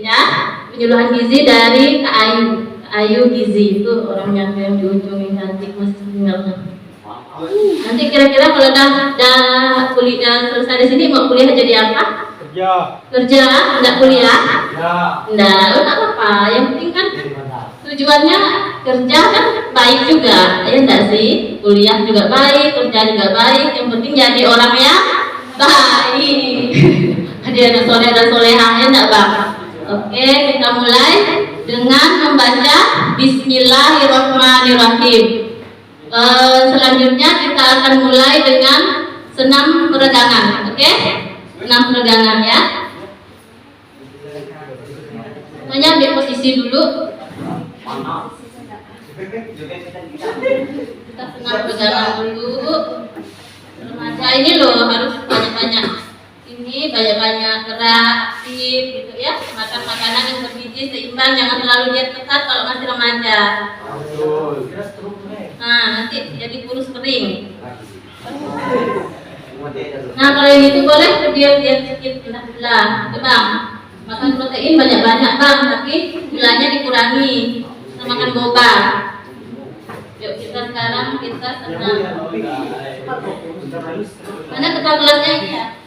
ya. Penyuluhan gizi dari Kak Ayu. Kak Ayu Gizi itu orangnya yang di ujung yang cantik masih tinggalnya. Nanti kira-kira kalau dah kuliah selesai di sini mau kuliah jadi apa? Kerja, enggak kuliah? Enggak apa-apa. Yang penting kan tujuannya kerja kan baik juga, ya enggak sih? Kuliah juga baik, kerja juga baik. Yang penting jadi orang yang baik. Jadi anak soleh dan solehah, ya enggak Bang? Oke, kita mulai dengan membaca Bismillahirrahmanirrahim. Selanjutnya kita akan mulai dengan senam peregangan, oke? Senam peregangan ya. Semuanya ambil posisi dulu. Kita senam peregangan dulu. Remaja ini loh harus banyak-banyak. Ini banyak-banyak gerak, aktif gitu ya. Makan makanan yang bergizi seimbang, jangan terlalu diet ketat kalau masih remaja. Nah, nanti jadi kurus kering. Nah, kalau yang itu boleh diet sedikit belah-belah, gitu Bang. Makan protein banyak-banyak Bang, tapi gulanya dikurangi. Kita makan boba. Yuk kita sekarang senam. Mana ketua kelasnya ini ya?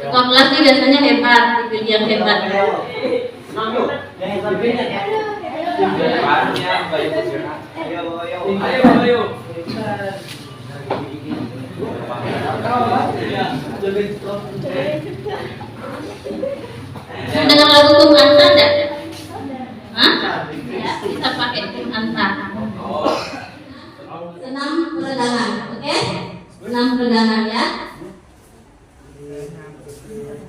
Ketua kelas ini biasanya hebat, dipilih yang hebat. Dengar lagu Kum Anta enggak? Hah? Ya, kita pakai Kum Anta. Senam peregangan, oke? Senam peregangan ya.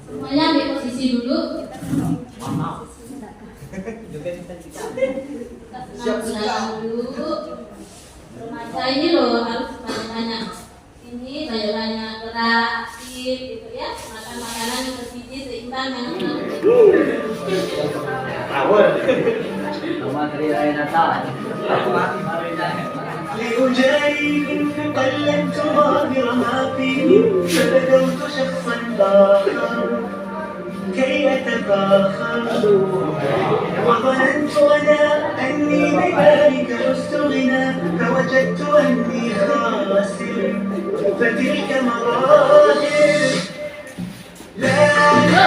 Semuanya ambil posisi dulu. Kita senam dulu. Remaja ini loh harus banyak-banyak. Ini banyak-banyak gerak, aktif gitu ya. Makan makanan yang bergizi seimbang yang لأجاري قلدت ظاهر ما فيه فبدوت شخصا باخر كي أتفاخر وظننت أنا أني بذلك حزت غنى فوجدت أني خاسر فتلك مراحل لا لا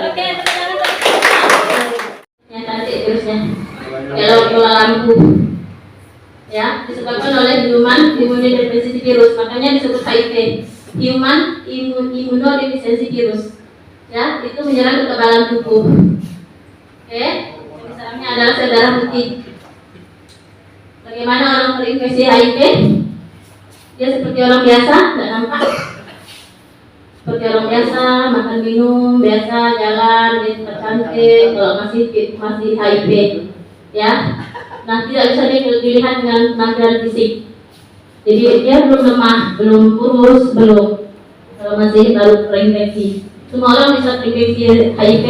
Oke, yang cantik terusnya. Kalau pola lampu, ya disebabkan oleh human immunodeficiency virus, makanya disebut HIV, human immunodeficiency virus. Ya, itu menyerang kekebalan tubuh. Oke, misalnya adalah sel darah putih. Bagaimana orang terinfeksi HIV? Dia seperti orang biasa, tidak nampak. Seperti orang biasa, makan minum biasa, jalan, dia tetap cantik. Kalau masih HIV, ya, nah tidak bisa dilihat dengan penampilan fisik. Jadi dia belum lemah, belum kurus, belum. Kalau masih baru terinfeksi, semua orang bisa terinfeksi HIV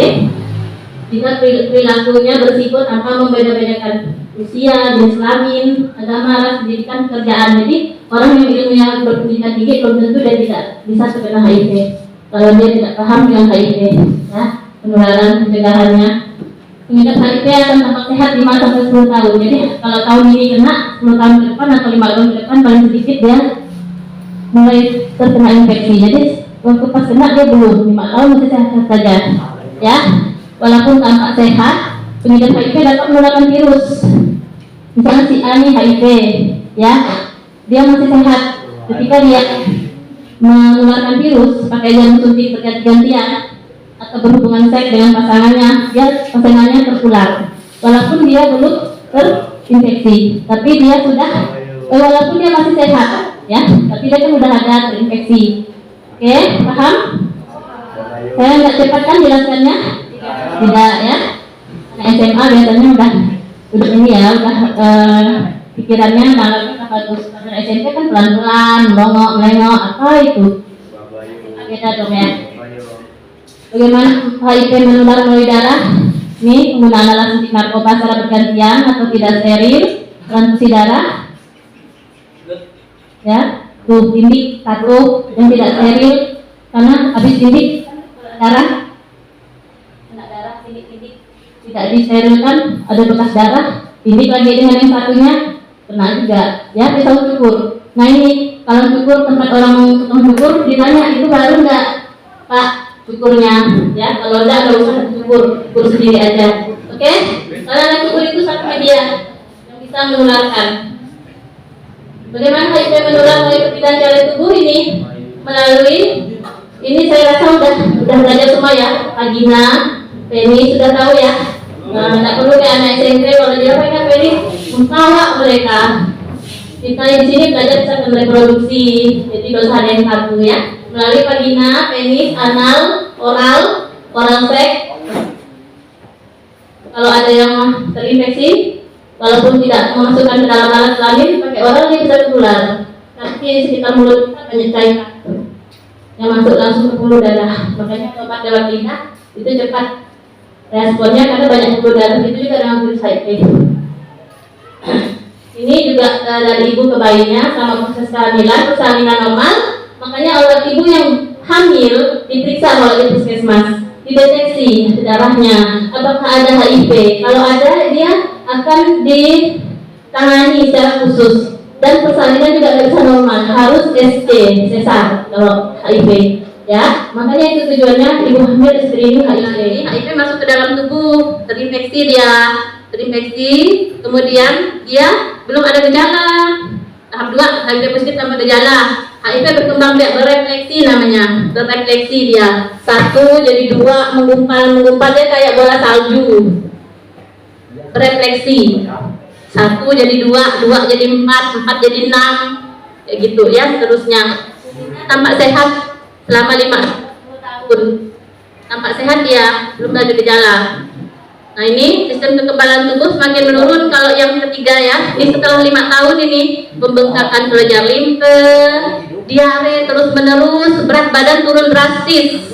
jika perilakunya bersiko tanpa membeda-bedakan usia, jenis kelamin, agama, ras, pendidikan, pekerjaan. Jadi orang yang ilmunya berpendidikan tinggi belum tentu dia tidak bisa terkena HIV kalau dia tidak paham dengan HIV, ya, penularan, pencegahannya. Pengidap HIV akan tampak sehat 5-10 tahun. Jadi kalau tahun ini kena, 10 tahun ke depan atau 5 tahun ke depan paling sedikit dia mulai terkena infeksi. Jadi waktu pas kena dia belum 5 tahun masih sehat saja, ya. Walaupun tampak sehat, pengidap HIV dapat menularkan virus. Misalnya si A ini HIV, ya, dia masih sehat. Ketika dia menularkan virus pakai jarum suntik berganti-gantian atau berhubungan seks dengan pasangannya tertular. Walaupun dia belum terinfeksi, tapi dia sudah, walaupun dia masih sehat, ya, tapi dia kan sudah ada terinfeksi. Oke, paham? Saya nggak cepat kan jelaskannya? Tidak, ya. Nah, SMA biasanya udah ini ya, pikirannya nangkapnya bagus. Pada SMP kan pelan-pelan, melengok, apa itu? Beda dong ya. Bagaimana HIV menular melalui darah? Ini penggunaan alat suntik narkoba secara bergantian atau tidak steril, transfusi darah, ya, tuh tindik satu yang tidak steril karena habis tindik darah, kena darah, tindik tidak disterilkan, ada bekas darah, tindik lagi dengan yang satunya, kena juga, ya, pisau cukur. Nah ini kalau cukur, tempat orang tukang cukur ditanya itu baru enggak Pak cukurnya, ya, kalau enggak usah cukur sendiri aja. Oke? Karena cukur itu satu media yang bisa menularkan. Bagaimana HIV menular melalui perpindahan jalan tubuh ini? Melalui ini saya rasa udah belajar semua ya, vagina, penis sudah tahu ya. Tidak perlu kayak anak SMP kalau dia pengen penis membawa mereka. Kita di sini belajar bisa reproduksi, jadi gak usah ada yang tabu ya. Melalui vagina, penis, anal, oral seks. Kalau ada yang terinfeksi, walaupun tidak memasukkan ke dalam alat kelamin, pakai oral dia bisa tertular. Tapi sekitar mulut kita banyak cairan yang masuk langsung ke pembuluh darah. Makanya obat dalam lidah itu cepat responnya karena banyak pembuluh darah. Itu juga dengan virus HIV. Ini juga dari ibu ke bayinya selama proses persalinan normal. Makanya oleh ibu yang hamil diperiksa oleh puskesmas, dideteksi darahnya apakah ada HIV. Kalau ada, dia akan ditangani secara khusus. Dan persalinan juga tidak bisa normal, harus sesar kalau HIV, ya. Makanya itu tujuannya ibu hamil screening HIV. HIV masuk ke dalam tubuh, terinfeksi, kemudian dia belum ada gejala. Tahap 2, HIV positif tanpa gejala. HIV berkembang biak, berefleksi namanya, berefleksi dia. 1 jadi 2, menggumpal dia kayak bola salju. Berefleksi. 1 jadi 2 jadi 4 jadi 6, kayak gitu ya, seterusnya. Tampak sehat selama 5 tahun. Tampak sehat dia, belum ada gejala. Nah ini sistem kekebalan tubuh semakin menurun kalau yang ketiga ya. Ini setelah 5 tahun ini pembengkakan kelenjar limfe, diare terus menerus, berat badan turun drastis.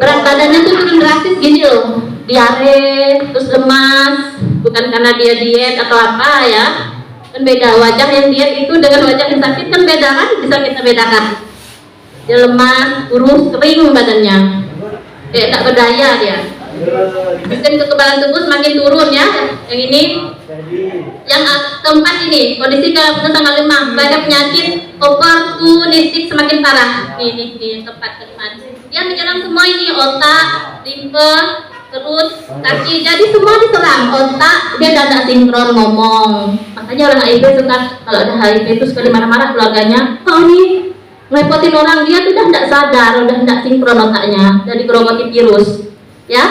Berat badannya tuh turun drastis gini loh, diare terus lemas, bukan karena dia diet atau apa ya, kan beda. Wajah yang diet itu dengan wajah yang sakit kan beda kan, bisa kita bedakan. Dia lemas, kurus, kering badannya, kayak tak berdaya dia. Sistem kekebalan tubuh semakin turun ya. Yang ini, yang keempat ini kondisi kelembapan sangat lemah, pada penyakit oportunistik semakin parah. Ini keempat kelima. Dia menyerang semua ini, otak, limfe, perut, kaki, jadi semua diserang. Otak dia tidak sinkron ngomong. Makanya orang HIV suka kalau ada HIV itu sekali marah-marah keluarganya. Oh ini ngerepotin orang, dia tuh udah tidak sadar, udah tidak sinkron otaknya, jadi gerogoti virus. Ya,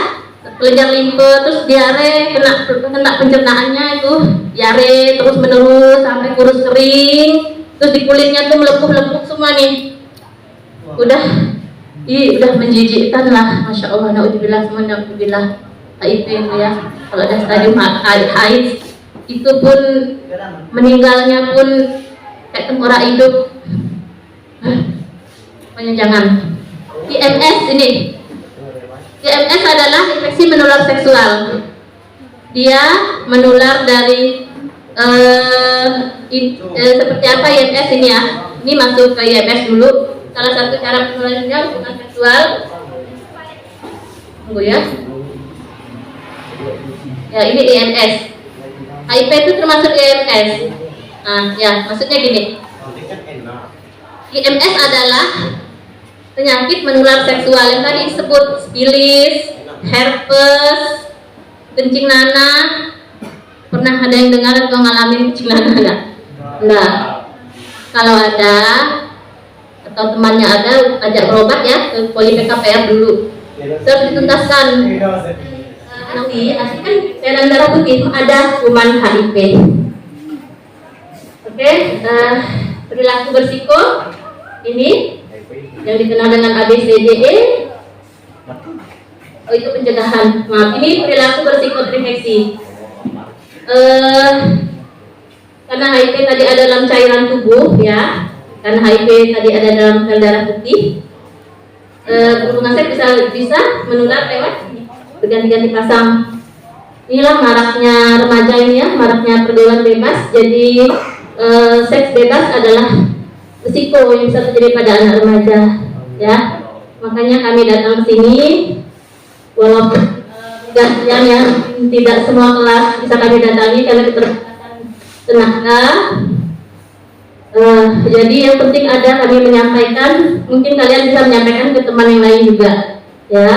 kelenjar limfe, terus diare, kena pencernaannya itu diare terus menerus sampai kurus kering, terus di kulitnya tuh melepuh-lepuh semua nih. Udah menjijikkan lah, masya Allah, naudzubillah, semua naudzubillah. HIV itu ya, kalau ada stadium AIDS itu pun meninggalnya pun kayak tengkorak hidup. Pokoknya jangan. IMS ini, IMS adalah infeksi menular seksual. Dia menular dari seperti apa IMS ini ya? Ini masuk ke IMS dulu. Salah satu cara penularannya hubungan seksual. Tunggu ya. Ya ini IMS. HIV itu termasuk IMS. Nah ya maksudnya gini. IMS adalah penyakit menular seksual yang tadi disebut sifilis, herpes, kencing nanah. Pernah ada yang dengar atau ngalamin kencing nanah enggak? Enggak. Kalau ada atau temannya ada, ajak berobat ya ke poli PKPR dulu. Terus dituntaskan. Nanti asli kan cairan darah putih ada kuman HIV. Oke, perilaku bersiko ini yang dikenal dengan ABCDE. Oh itu pencegahan. Maaf, ini perilaku bersiko terinfeksi. Karena HIV tadi ada dalam cairan tubuh ya, karena HIV tadi ada dalam sel darah putih. Hubungan seks bisa menular lewat berganti-ganti pasang. Inilah maraknya remaja ini ya, maraknya pergaulan bebas. Jadi seks bebas adalah risiko yang bisa terjadi pada anak remaja ya. Makanya kami datang ke sini walaupun gantian ya, tidak semua kelas bisa kami datangi karena keterbatasan tenaga. Jadi yang penting ada kami menyampaikan, mungkin kalian bisa menyampaikan ke teman yang lain juga ya,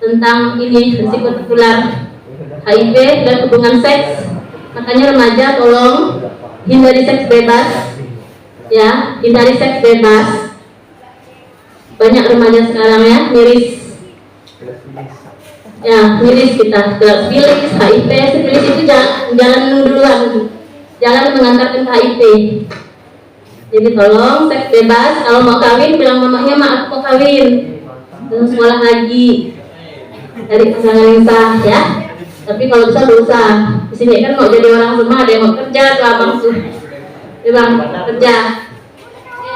tentang ini risiko tertular HIV dan hubungan seks. Makanya remaja tolong hindari seks bebas ya, hindari seks bebas. Banyak remaja sekarang ya miris ya, miris kita sifilis, HIV. Sifilis itu jalan duluan, jalan mengantarkan ke HIV. Jadi tolong seks bebas. Kalau mau kawin bilang mamanya, mak aku mau kawin, terus sekolah lagi, dari pasangan yang sah ya. Tapi kalau bisa berusaha. Di sini kan mau jadi orang semua, ada yang mau kerja tuh abang tuh, ya bang kerja.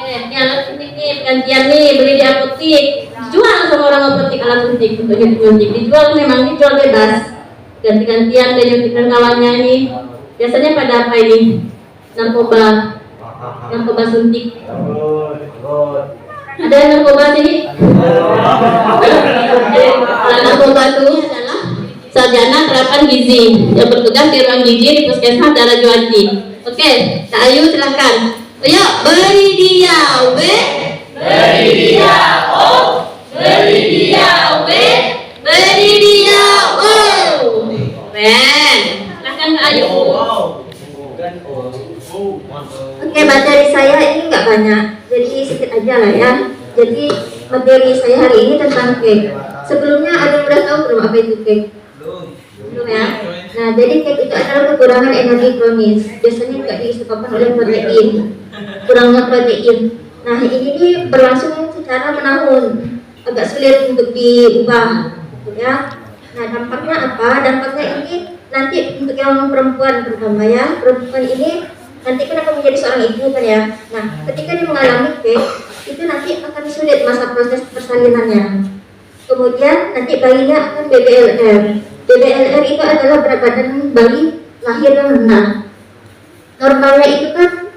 Ini alat suntik nih, gantian nih, beli di apotik, dijual sama orang apotik alat suntik untuk nyuntik, dijual, memang dijual bebas, ganti-gantian dan nyuntikkan kawannya ini. Biasanya pada apa ini? Narkoba suntik. Ada narkoba sini? Kalau narkoba itu adalah sarjana terapan gizi yang bertugas di ruang gizi di Puskesmas Darah Juanti. Oke, Kak Ayu silakan. Ayo, beri dia W, beri dia O, beri dia W, beri dia O. Keren. Silakan Kak Ayu. Oke, materi saya ini nggak banyak, jadi sedikit aja lah ya. Jadi materi saya hari ini tentang cake. Sebelumnya ada yang udah tahu belum apa itu cake? Belum ya. Nah, jadi cake itu adalah kekurangan energi kronis. Biasanya juga disebabkan oleh protein, kurangnya protein. Nah, ini berlangsung secara menahun, agak sulit untuk diubah, ya. Nah, dampaknya apa? Dampaknya ini nanti untuk yang perempuan terutama ya, perempuan ini nanti kan akan menjadi seorang ibu kan ya. Nah, ketika dia mengalami PEG, itu nanti akan sulit masa proses persalinannya. Kemudian nanti bayinya akan BBLR. BBLR itu adalah berat badan bayi lahir yang rendah. Normalnya itu kan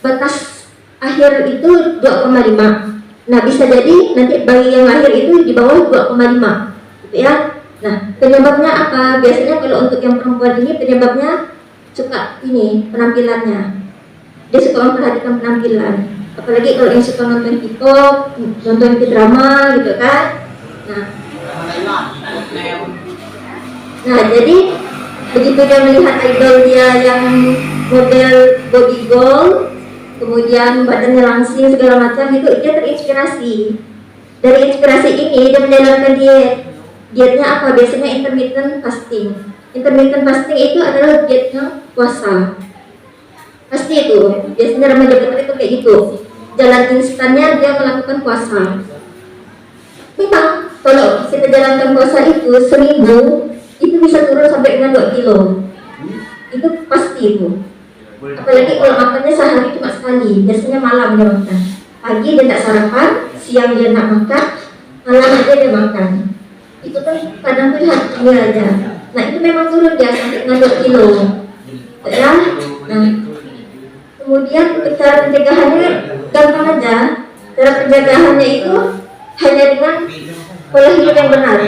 batas akhir itu 2,5. Nah, bisa jadi nanti bayi yang lahir itu di bawah 2,5, gitu ya. Nah, penyebabnya apa? Biasanya kalau untuk yang perempuan ini penyebabnya suka ini penampilannya. Dia suka memperhatikan penampilan. Apalagi kalau yang suka nonton K-pop, nonton K-drama gitu kan. Nah, jadi begitu dia melihat idol dia yang model body goal, kemudian badannya langsing segala macam itu, dia terinspirasi. Dari inspirasi ini dia menjalankan diet. Dietnya apa? Biasanya intermittent fasting. Intermittent fasting itu adalah dietnya puasa. Pasti itu. Biasanya remaja putri itu kayak gitu. Jalan instannya dia melakukan puasa. Memang kalau kita jalankan puasa itu seminggu itu bisa turun sampai dengan 2 kilo. Itu pasti itu. Apalagi kalau makannya sehari cuma sekali, biasanya malam dia makan. Pagi dia tak sarapan, siang dia nak makan, malam aja dia makan. Itu kan kadang tuh hatinya aja. Nah itu memang turun dia sampai dengan 2 kilo. Ya, nah kemudian cara pencegahannya gampang aja. Cara pencegahannya itu hanya dengan pola hidup yang benar.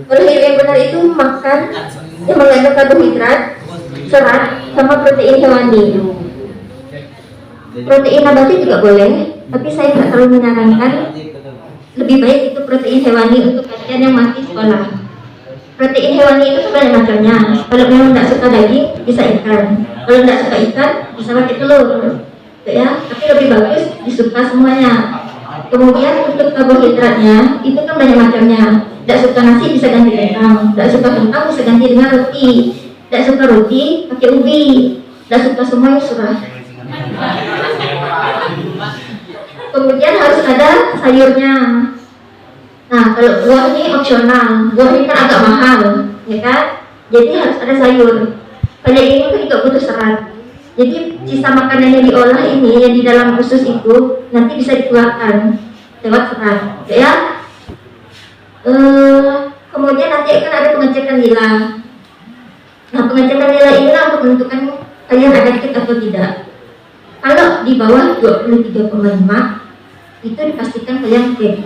Pola hidup yang benar itu makan yang mengandung karbohidrat, serat, sama protein hewani. Protein nabati juga boleh, tapi saya tidak terlalu menyarankan. Lebih baik itu protein hewani untuk kalian yang masih sekolah. Protein hewani itu banyak macamnya. Kalau memang tidak suka daging, bisa ikan. Kalau tidak suka ikan, bisa pakai telur. Ya, tapi lebih bagus disuka semuanya. Kemudian untuk karbohidratnya itu kan banyak macamnya. Tidak suka nasi bisa ganti kentang, tidak suka kentang bisa ganti dengan roti, tidak suka roti pakai ubi, tidak suka semuanya surah. Kemudian harus ada sayurnya. Nah, kalau buah ini opsional, buah ini kan agak mahal, ya kan? Jadi harus ada sayur. Banyak ini kan juga butuh serat. Jadi sisa makanan yang diolah ini yang di dalam usus itu nanti bisa dikeluarkan lewat serat, ya. Kemudian nanti akan ada pengecekan nila. Nah, pengecekan nila ini untuk menentukan kalian adiktif atau tidak. Kalau di bawah 23,5 itu dipastikan kalian PEG.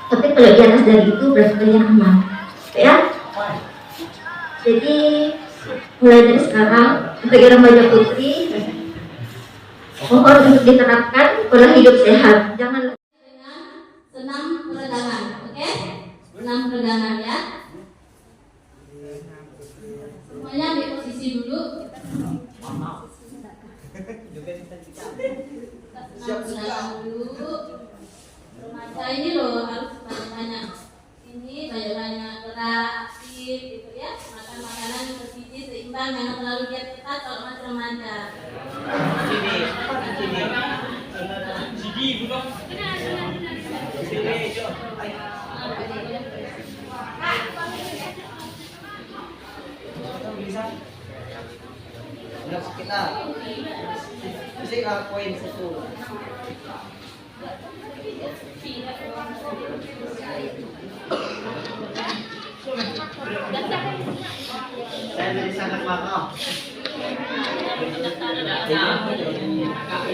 Tapi kalau di atas dari itu berarti kalian aman, ya. Jadi mulai dari sekarang sebagai remaja putri mohon untuk diterapkan pola hidup sehat. Jangan dengan senam peregangan, oke? Senam peregangan ya. Semuanya ambil posisi dulu. Senam peregangan dulu. Remaja ini loh harus banyak-banyak. Ini banyak-banyak gerak, aktif, gitu ya. Makan makanan yang bergizi seimbang, jangan terlalu diet ketat kalau masih remaja. Kita bisa lakuin situ. Saya dari sana belakang.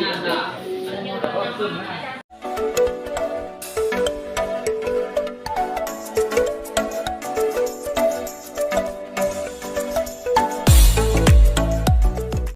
Ada.